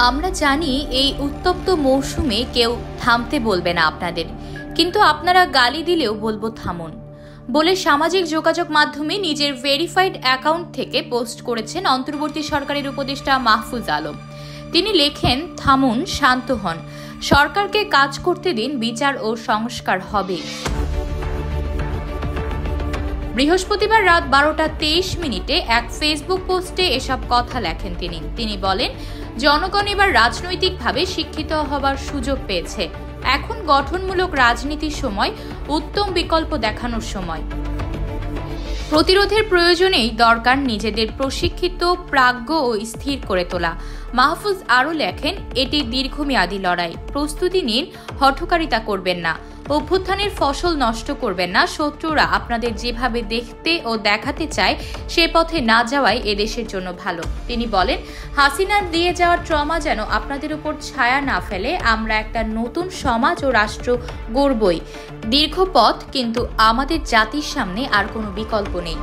আমরা জানি এই উত্তপ্ত মৌসুমে কেউ থামতে বলবে না আপনাদের, কিন্তু আপনারা গালি দিলেও বলবো থামুন বলে সামাজিক যোগাযোগ মাধ্যমে নিজের ভেরিফাইড অ্যাকাউন্ট থেকে পোস্ট করেছেন অন্তর্বর্তী সরকারের উপদেষ্টা মাহফুজ আলম। তিনি লেখেন, থামুন, শান্ত হন, সরকারকে কাজ করতে দিন, বিচার ও সংস্কার হবে। বৃহস্পতিবার রাত 12:23 এক ফেসবুক পোস্টে এসব কথা লেখেন তিনি বলেন, জনগণ এবার রাজনৈতিকভাবে শিক্ষিত হবার সুযোগ পেয়েছে। এখন গঠনমূলক রাজনীতির সময়, উত্তম বিকল্প দেখানোর সময়। প্রতিরোধের প্রয়োজনেই দরকার নিজেদের প্রশিক্ষিত, প্রাজ্ঞ ও স্থির করে তোলা। মাহফুজ আরও লেখেন, এটি দীর্ঘমেয়াদী লড়াই, প্রস্তুতি নিন, হঠকারিতা করবেন না, অভ্যুত্থানের ফসল নষ্ট করবেন না। শত্রুরা আপনাদের যেভাবে দেখতে ও দেখাতে চায় সে পথে না যাওয়াই এদেশের জন্য ভালো। তিনি বলেন, হাসিনার দিয়ে যাওয়া ট্রমা যেন আপনাদের উপর ছায়া না ফেলে। আমরা একটা নতুন সমাজ ও রাষ্ট্র গড়বই। দীর্ঘ পথ, কিন্তু আমাদের জাতির সামনে আর কোনো বিকল্প নেই।